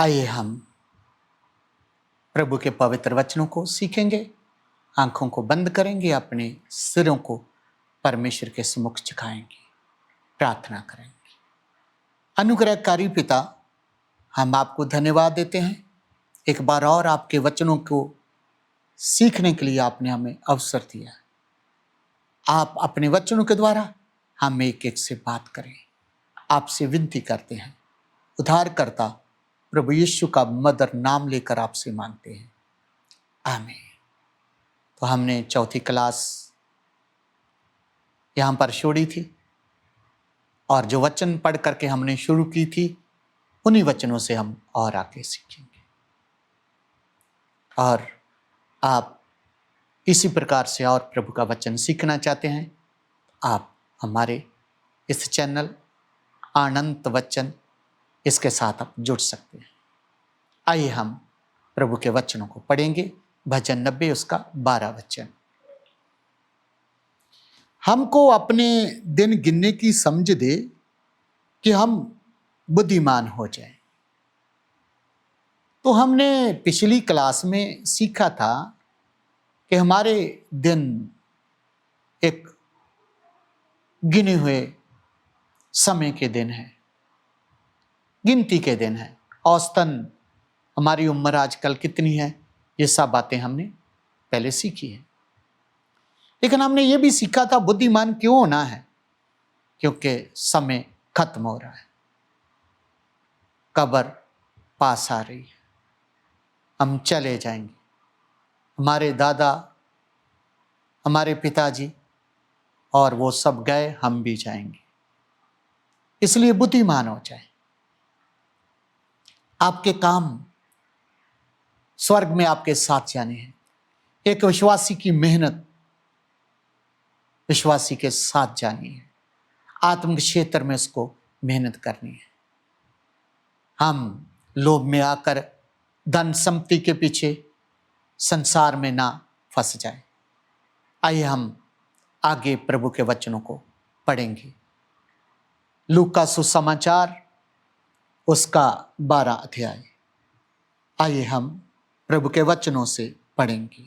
आइए हम प्रभु के पवित्र वचनों को सीखेंगे। आंखों को बंद करेंगे, अपने सिरों को परमेश्वर के सम्मुख झुकाएंगे, प्रार्थना करेंगे। अनुग्रहकारी पिता, हम आपको धन्यवाद देते हैं। एक बार और आपके वचनों को सीखने के लिए आपने हमें अवसर दिया। आप अपने वचनों के द्वारा हम एक एक से बात करें। आपसे विनती करते हैं, उद्धारकर्ता प्रभु यीशु का मधुर नाम लेकर आपसे मांगते हैं, आमीन। तो हमने चौथी क्लास यहाँ पर छोड़ी थी और जो वचन पढ़ करके हमने शुरू की थी, उन्हीं वचनों से हम और आगे सीखेंगे। और आप इसी प्रकार से और प्रभु का वचन सीखना चाहते हैं, आप हमारे इस चैनल अनंत वचन इसके साथ आप जुड़ सकते हैं। आइए हम प्रभु के वचनों को पढ़ेंगे। भजन 90 उसका 12 वचन। हमको अपने दिन गिनने की समझ दे कि हम बुद्धिमान हो जाएं। तो हमने पिछली क्लास में सीखा था कि हमारे दिन एक गिने हुए समय के दिन हैं, गिनती के दिन हैं। औसतन हमारी उम्र आजकल कितनी है, ये सब बातें हमने पहले सीखी है। लेकिन हमने ये भी सीखा था बुद्धिमान क्यों होना है, क्योंकि समय खत्म हो रहा है, कब्र पास आ रही है, हम चले जाएंगे। हमारे दादा, हमारे पिताजी और वो सब गए, हम भी जाएंगे। इसलिए बुद्धिमान हो जाए। आपके काम स्वर्ग में आपके साथ जाने हैं। एक विश्वासी की मेहनत विश्वासी के साथ जानी है। आत्मिक क्षेत्र में उसको मेहनत करनी है। हम लोभ में आकर धन संपत्ति के पीछे संसार में ना फंस जाए। आइए हम आगे प्रभु के वचनों को पढ़ेंगे। लूका सुसमाचार उसका 12 अध्याय। आइए हम प्रभु के वचनों से पढ़ेंगे।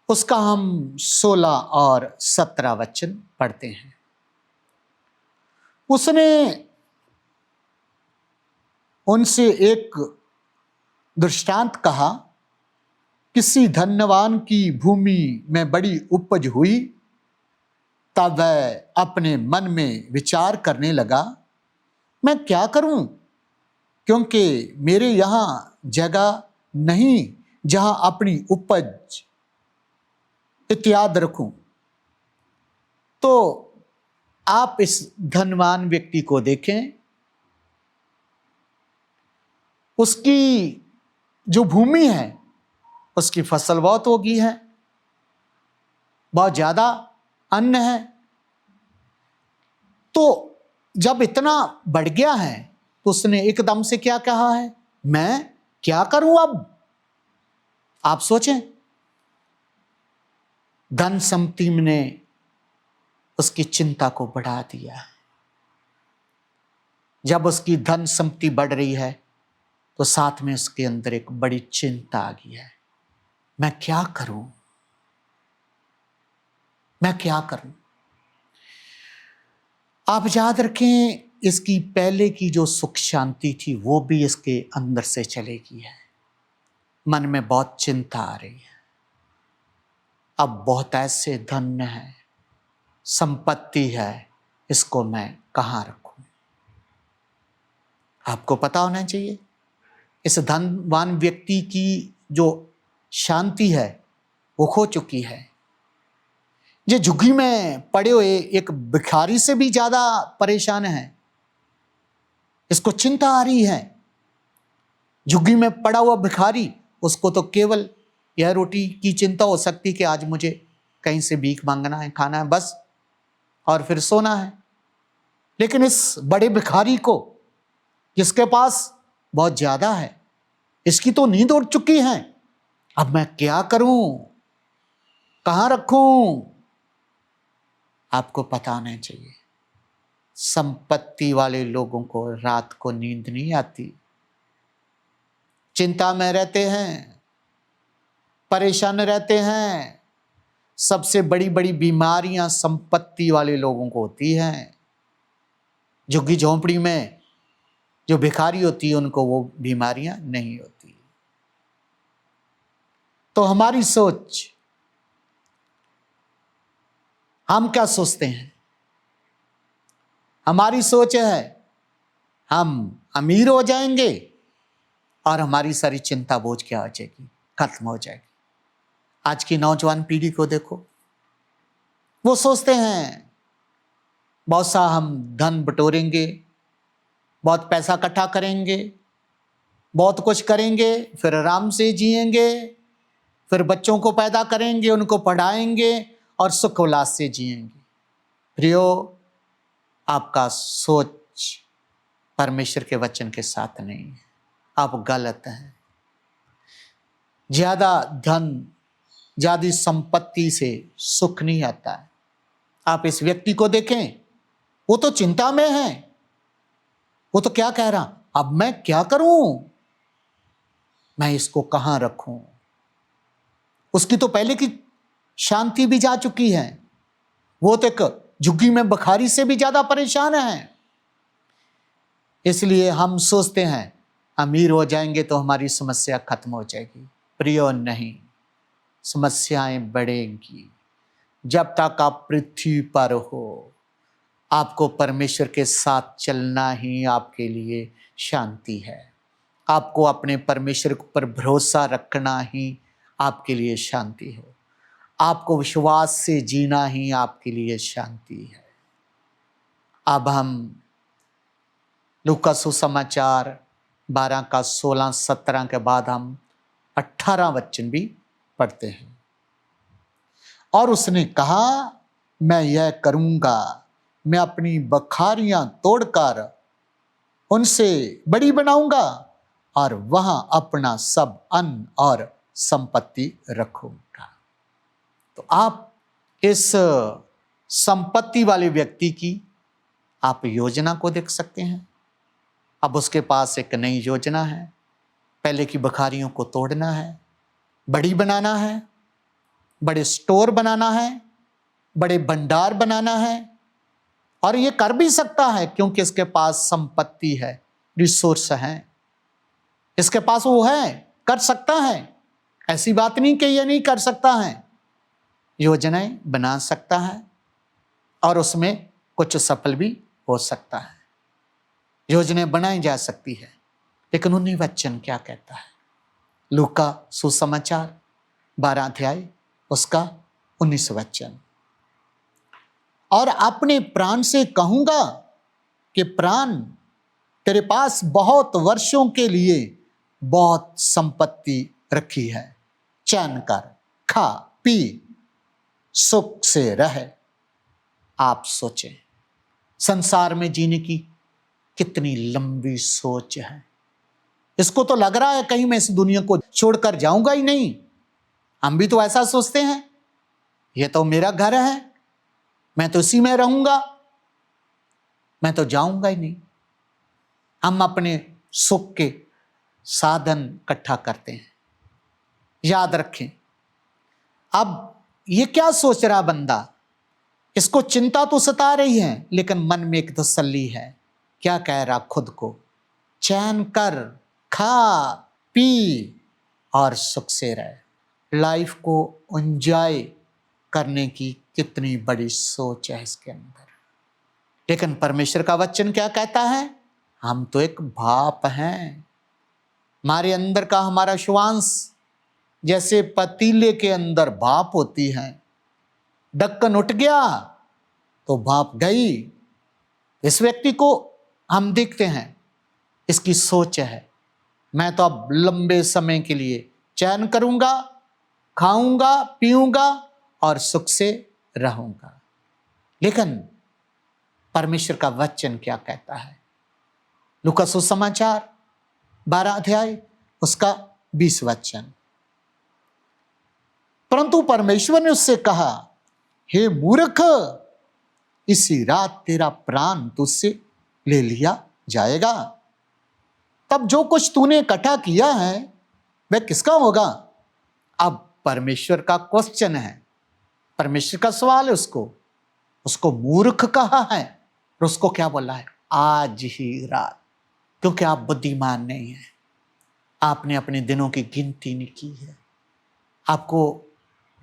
उसका हम 16 और 17 वचन पढ़ते हैं। उसने उनसे एक दृष्टांत कहा, किसी धनवान की भूमि में बड़ी उपज हुई। तब वह अपने मन में विचार करने लगा, मैं क्या करूं, क्योंकि मेरे यहाँ जगह नहीं जहां अपनी उपज इत्यादि रखूं। तो आप इस धनवान व्यक्ति को देखें, उसकी जो भूमि है उसकी फसल बहुत होगी है, बहुत ज्यादा अन्न है। तो जब इतना बढ़ गया है तो उसने एकदम से क्या कहा है, मैं क्या करूं अब। आप सोचें, धन संपत्ति ने उसकी चिंता को बढ़ा दिया। जब उसकी धन संपत्ति बढ़ रही है तो साथ में उसके अंदर एक बड़ी चिंता आ गई है, मैं क्या करूं, मैं क्या करूं। आप याद रखें, इसकी पहले की जो सुख शांति थी वो भी इसके अंदर से चलेगी है। मन में बहुत चिंता आ रही है, अब बहुत ऐसे धन है, संपत्ति है, इसको मैं कहां रखूं। आपको पता होना चाहिए, इस धनवान व्यक्ति की जो शांति है वो खो चुकी है। ये झुग्गी में पड़े हुए एक भिखारी से भी ज्यादा परेशान है। इसको चिंता आ रही है। झुग्गी में पड़ा हुआ भिखारी, उसको तो केवल यह रोटी की चिंता हो सकती कि आज मुझे कहीं से भीख मांगना है, खाना है बस, और फिर सोना है। लेकिन इस बड़े भिखारी को, जिसके पास बहुत ज्यादा है, इसकी तो नींद उड़ चुकी है। अब मैं क्या करूं, कहां रखूं। आपको पता होना चाहिए, संपत्ति वाले लोगों को रात को नींद नहीं आती। चिंता में रहते हैं, परेशान रहते हैं। सबसे बड़ी बड़ी बीमारियां संपत्ति वाले लोगों को होती हैं। झुग्गी झोंपड़ी में जो भिखारी होती है उनको वो बीमारियां नहीं होती। तो हमारी सोच, हम क्या सोचते हैं? हमारी सोच है हम अमीर हो जाएंगे और हमारी सारी चिंता बोझ क्या हो जाएगी, खत्म हो जाएगी। आज की नौजवान पीढ़ी को देखो, वो सोचते हैं बहुत सा हम धन बटोरेंगे, बहुत पैसा इकट्ठा करेंगे, बहुत कुछ करेंगे, फिर आराम से जिएंगे, फिर बच्चों को पैदा करेंगे, उनको पढ़ाएंगे और सुख उल्लास से जिएंगे। प्रियो, आपका सोच परमेश्वर के वचन के साथ नहीं है, आप गलत हैं। ज्यादा धन, ज्यादा संपत्ति से सुख नहीं आता है। आप इस व्यक्ति को देखें, वो तो चिंता में है। वो तो क्या कह रहा, अब मैं क्या करूं, मैं इसको कहां रखूं। उसकी तो पहले की शांति भी जा चुकी है। वो तो एक झुग्गी में बखारी से भी ज्यादा परेशान है। इसलिए हम सोचते हैं अमीर हो जाएंगे तो हमारी समस्या खत्म हो जाएगी। प्रियो, नहीं, समस्याएं बढ़ेंगी। जब तक आप पृथ्वी पर हो, आपको परमेश्वर के साथ चलना ही आपके लिए शांति है। आपको अपने परमेश्वर पर भरोसा रखना ही आपके लिए शांति है। आपको विश्वास से जीना ही आपके लिए शांति है। अब हम लूका सुसमाचार 12 का 16-17 के बाद हम 18 वचन भी पढ़ते हैं। और उसने कहा, मैं यह करूंगा, मैं अपनी बखारियां तोड़कर उनसे बड़ी बनाऊंगा और वहां अपना सब अन्न और संपत्ति रखूंगा। तो आप इस संपत्ति वाले व्यक्ति की आप योजना को देख सकते हैं। अब उसके पास एक नई योजना है। पहले की बखारियों को तोड़ना है, बड़ी बनाना है, बड़े स्टोर बनाना है, बड़े भंडार बनाना है। और ये कर भी सकता है क्योंकि इसके पास संपत्ति है, रिसोर्स है, इसके पास वो है, कर सकता है। ऐसी बात नहीं कि ये नहीं कर सकता है, योजनाएं बना सकता है और उसमें कुछ सफल भी हो सकता है। योजनाएं बनाई जा सकती है। लेकिन 19 वचन क्या कहता है? लूका सुसमाचार 12 अध्याय उसका 19 वचन। और अपने प्राण से कहूंगा कि प्राण, तेरे पास बहुत वर्षों के लिए बहुत संपत्ति रखी है, चैन कर, खा पी, सुख से रह। आप सोचें, संसार में जीने की कितनी लंबी सोच है। इसको तो लग रहा है कहीं मैं इस दुनिया को छोड़कर जाऊंगा ही नहीं। हम भी तो ऐसा सोचते हैं, ये तो मेरा घर है, मैं तो इसी में रहूंगा, मैं तो जाऊंगा ही नहीं। हम अपने सुख के साधन इकट्ठा करते हैं। याद रखें, अब ये क्या सोच रहा बंदा? इसको चिंता तो सता रही है, लेकिन मन में एक तसल्ली है। क्या कह रहा खुद को? चैन कर, खा पी और सुख से रह। लाइफ को एंजॉय करने की कितनी बड़ी सोच है इसके अंदर। लेकिन परमेश्वर का वचन क्या कहता है? हम तो एक भाप हैं। हमारे अंदर का हमारा श्वास जैसे पतीले के अंदर भाप होती है। ढक्कन उठ गया तो भाप गई। इस व्यक्ति को हम देखते हैं, इसकी सोच है, मैं तो अब लंबे समय के लिए चैन करूंगा, खाऊंगा, पीऊंगा और सुख से रहूंगा। लेकिन परमेश्वर का वचन क्या कहता है? लूका सुसमाचार 12 अध्याय उसका 20 वचन। परंतु परमेश्वर ने उससे कहा, हे मूर्ख, इसी रात तेरा प्राण तुझसे ले लिया जाएगा। तब जो कुछ तूने इकट्ठा किया है वह किसका होगा? अब परमेश्वर का क्वेश्चन है, परमेश्वर का सवाल है। उसको मूर्ख कहा है और उसको क्या बोला है? आज ही रात। क्योंकि आप बुद्धिमान नहीं हैं, आपने अपने दिनों की गिनती नहीं की है। आपको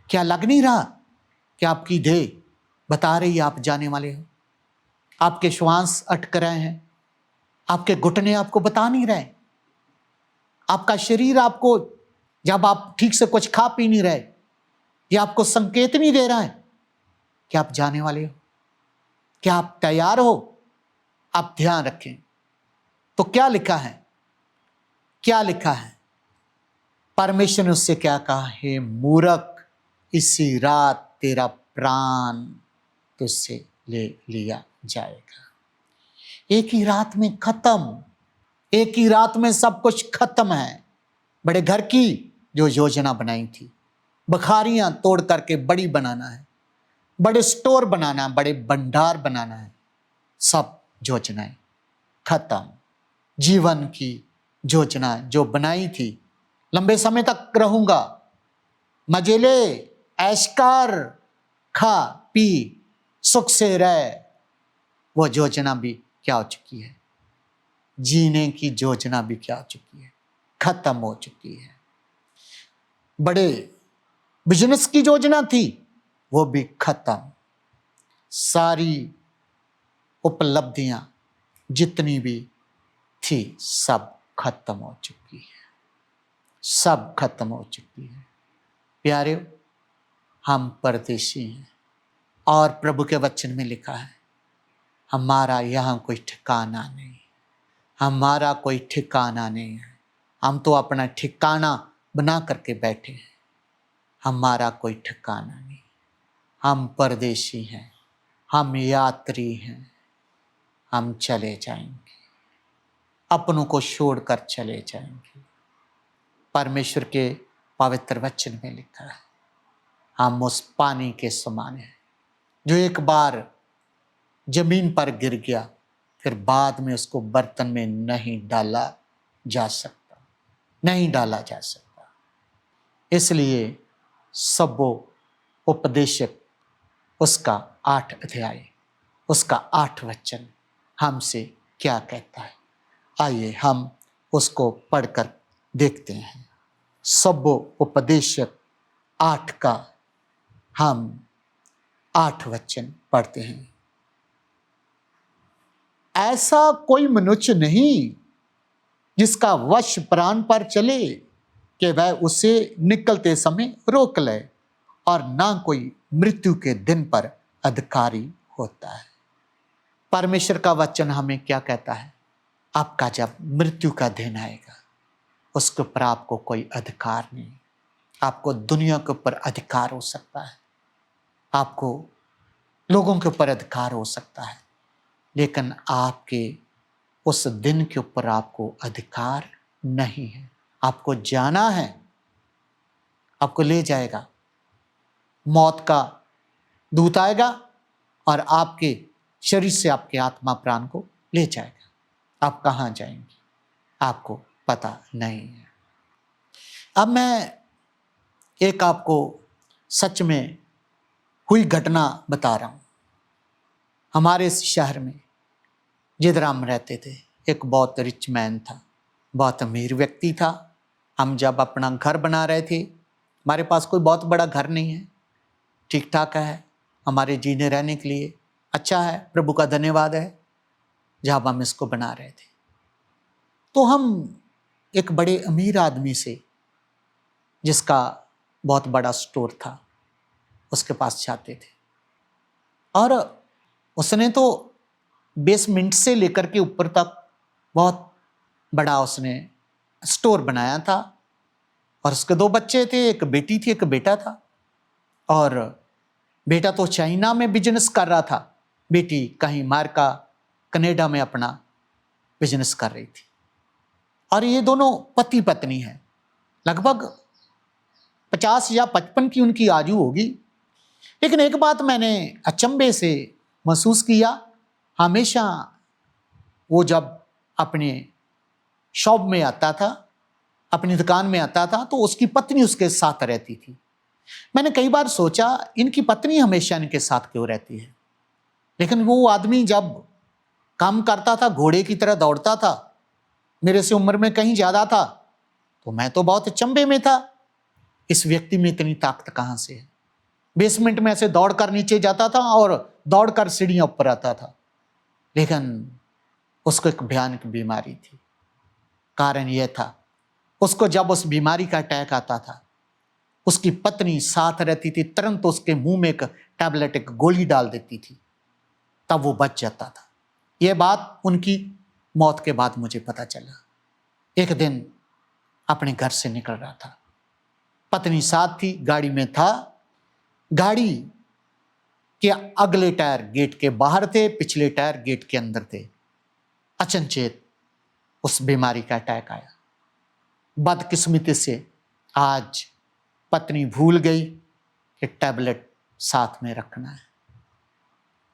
क्या लग नहीं रहा कि आपकी देह बता रही आप जाने वाले हो? आपके श्वास अटक रहे हैं, आपके घुटने आपको बता नहीं रहे, आपका शरीर आपको, जब आप ठीक से कुछ खा पी नहीं रहे, ये आपको संकेत नहीं दे रहा है कि आप जाने वाले हो? क्या आप तैयार हो? आप ध्यान रखें। तो क्या लिखा है? क्या लिखा है? परमेश्वर ने उससे क्या कहा? हे मूर्ख, इसी रात तेरा प्राण तुझसे ले लिया जाएगा। एक ही रात में खत्म, एक ही रात में सब कुछ खत्म है। बड़े घर की जो योजना बनाई थी, बखारियां तोड़ करके बड़ी बनाना है, बड़े स्टोर बनाना है, बड़े भंडार बनाना है, सब योजनाएं खत्म। जीवन की योजना जो बनाई थी, लंबे समय तक रहूंगा, मजे ले, ऐश कर, खा पी, सुख से रह, वो योजना भी क्या हो चुकी है? जीने की योजना भी क्या हो चुकी है? खत्म हो चुकी है। बड़े बिजनेस की योजना थी, वो भी खत्म। सारी उपलब्धियां जितनी भी थी सब खत्म हो चुकी है, सब खत्म हो चुकी है। प्यारे, हम परदेशी हैं और प्रभु के वचन में लिखा है, हमारा यहाँ कोई ठिकाना नहीं, हमारा कोई ठिकाना नहीं है। हम तो अपना ठिकाना बना करके बैठे हैं, हमारा कोई ठिकाना नहीं। हम परदेशी हैं, हम यात्री हैं, हम चले जाएंगे, अपनों को छोड़कर चले जाएंगे। परमेश्वर के पवित्र वचन में लिखा है, हम उस पानी के समान हैं जो एक बार जमीन पर गिर गया, फिर बाद में उसको बर्तन में नहीं डाला जा सकता, नहीं डाला जा सकता। इसलिए सबो उपदेशक उसका 8 अध्याय, उसका 8 वचन हमसे क्या कहता है? आइए हम उसको पढ़कर देखते हैं। सबो उपदेशक 8 का हम 8 वचन पढ़ते हैं। ऐसा कोई मनुष्य नहीं जिसका वश प्राण पर चले कि वह उसे निकलते समय रोक ले, और ना कोई मृत्यु के दिन पर अधिकारी होता है। परमेश्वर का वचन हमें क्या कहता है? आपका जब मृत्यु का दिन आएगा, उसके ऊपर आपको कोई अधिकार नहीं। आपको दुनिया के ऊपर अधिकार हो सकता है, आपको लोगों के ऊपर अधिकार हो सकता है, लेकिन आपके उस दिन के ऊपर आपको अधिकार नहीं है। आपको जाना है, आपको ले जाएगा, मौत का दूत आएगा और आपके शरीर से आपके आत्मा प्राण को ले जाएगा। आप कहाँ जाएंगे आपको पता नहीं है। अब मैं एक आपको सच में हुई घटना बता रहा हूँ। हमारे इस शहर में जिधर हम रहते थे, एक बहुत रिच मैन था, बहुत अमीर व्यक्ति था। हम जब अपना घर बना रहे थे, हमारे पास कोई बहुत बड़ा घर नहीं है, ठीक ठाक है, हमारे जीने रहने के लिए अच्छा है, प्रभु का धन्यवाद है। जब हम इसको बना रहे थे तो हम एक बड़े अमीर आदमी से, जिसका बहुत बड़ा स्टोर था, उसके पास जाते थे। और उसने तो बेसमेंट से लेकर के ऊपर तक बहुत बड़ा उसने स्टोर बनाया था। और उसके 2 बच्चे थे, एक बेटी थी, एक बेटा था। और बेटा तो चाइना में बिजनेस कर रहा था, बेटी कहीं अमेरिका कनाडा में अपना बिजनेस कर रही थी। और ये दोनों पति पत्नी हैं, लगभग 50 या 55 की उनकी आयु होगी। लेकिन एक बात मैंने अचंभे से महसूस किया, हमेशा वो जब अपने शॉप में आता था, अपनी दुकान में आता था, तो उसकी पत्नी उसके साथ रहती थी। मैंने कई बार सोचा इनकी पत्नी हमेशा इनके साथ क्यों रहती है, लेकिन वो आदमी जब काम करता था घोड़े की तरह दौड़ता था, मेरे से उम्र में कहीं ज्यादा था, तो मैं तो बहुत चंबे में था, इस व्यक्ति में इतनी ताकत कहां से है। बेसमेंट में ऐसे दौड़कर नीचे जाता था और दौड़कर सीढ़ियां ऊपर आता था, लेकिन उसको एक भयानक बीमारी थी। कारण यह था, उसको जब उस बीमारी का अटैक आता था, उसकी पत्नी साथ रहती थी, तुरंत उसके मुंह में एक टैबलेट, एक गोली डाल देती थी, तब वो बच जाता था। यह बात उनकी मौत के बाद मुझे पता चला। एक दिन अपने घर से निकल रहा था, पत्नी साथ थी, गाड़ी में था, गाड़ी के अगले टायर गेट के बाहर थे, पिछले टायर गेट के अंदर थे। अचंचेत उस बीमारी का अटैक आया। बदकिस्मती से आज पत्नी भूल गई कि टैबलेट साथ में रखना है।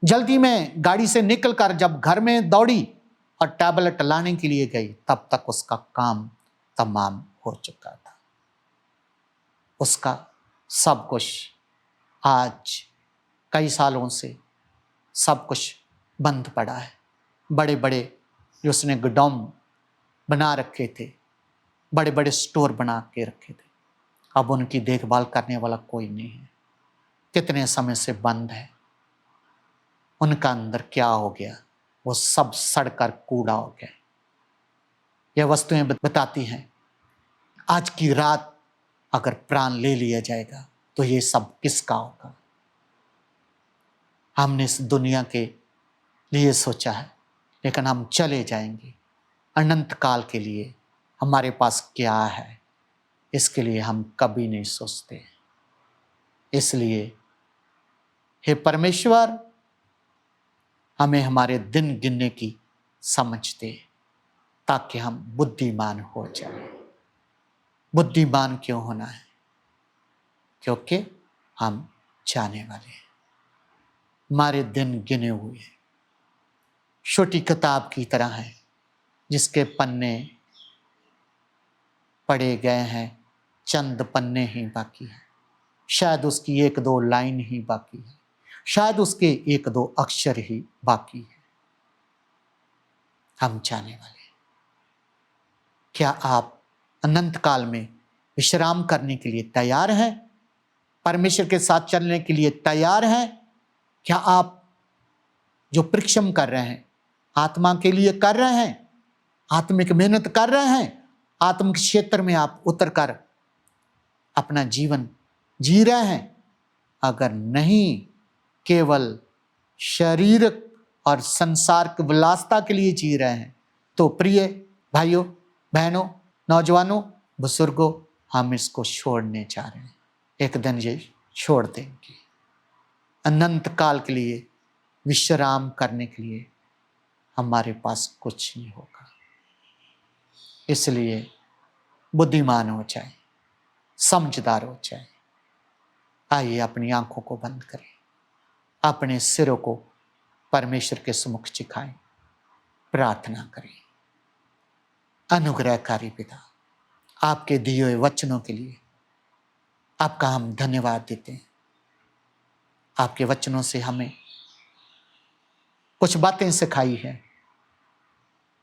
जल्दी में गाड़ी से निकलकर जब घर में दौड़ी और टैबलेट लाने के लिए गई, तब तक उसका काम तमाम हो चुका था। उसका सब कुछ आज कई सालों से सब कुछ बंद पड़ा है। बड़े बड़े जो उसने गोडाउन बना रखे थे, बड़े बड़े स्टोर बना के रखे थे, अब उनकी देखभाल करने वाला कोई नहीं है। कितने समय से बंद है। उनका अंदर क्या हो गया, वो सब सड़कर कूड़ा हो गया। यह वस्तुएं बताती हैं आज की रात अगर प्राण ले लिया जाएगा तो ये सब किसका होगा। हमने इस दुनिया के लिए सोचा है, लेकिन हम चले जाएंगे अनंत काल के लिए। हमारे पास क्या है इसके लिए हम कभी नहीं सोचते। इसलिए हे परमेश्वर, हमें हमारे दिन गिनने की समझ दे, ताकि हम बुद्धिमान हो जाए। बुद्धिमान क्यों होना है? क्योंकि हम जाने वाले हैं, हमारे दिन गिने हुए हैं। छोटी किताब की तरह है जिसके पन्ने पढ़े गए हैं, चंद पन्ने ही बाकी हैं। शायद उसकी एक दो लाइन ही बाकी है, शायद उसके एक दो अक्षर ही बाकी है। हम जाने वाले हैं। क्या आप अनंत काल में विश्राम करने के लिए तैयार हैं? परमेश्वर के साथ चलने के लिए तैयार हैं? क्या आप जो परिश्रम कर रहे हैं, आत्मा के लिए कर रहे हैं, आत्मिक मेहनत कर रहे हैं, आत्मिक क्षेत्र में आप उतरकर अपना जीवन जी रहे हैं? अगर नहीं, केवल शरीर और संसार की विलासता के लिए जी रहे हैं, तो प्रिय भाइयों, बहनों, नौजवानों, बुजुर्गों, हम इसको छोड़ने जा रहे हैं। एक दिन ये छोड़ देंगे। अनंत काल के लिए विश्राम करने के लिए हमारे पास कुछ नहीं होगा। इसलिए बुद्धिमान हो जाए, समझदार हो जाए। आइए अपनी आंखों को बंद करें, अपने सिरों को परमेश्वर के सम्मुख झुकाएं, प्रार्थना करें। अनुग्रहकारी पिता, आपके दिए हुए वचनों के लिए आपका हम धन्यवाद देते हैं। आपके वचनों से हमें कुछ बातें सिखाई हैं।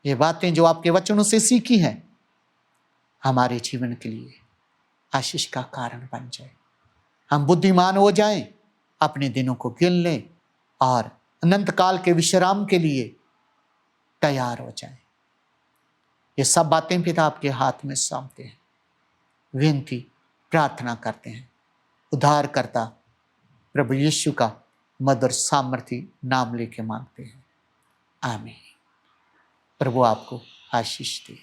ये बातें जो आपके वचनों से सीखी हैं, हमारे जीवन के लिए आशीष का कारण बन जाए। हम बुद्धिमान हो जाएं, अपने दिनों को गिन लें और अनंत काल के विश्राम के लिए तैयार हो जाएं। ये सब बातें पिता आपके हाथ में सौंपते हैं। विनती प्रार्थना करते हैं, उद्धारकर्ता प्रभु यीशु का मधुर सामर्थी नाम लेके मांगते हैं। आमीन। प्रभु आपको आशीष दे।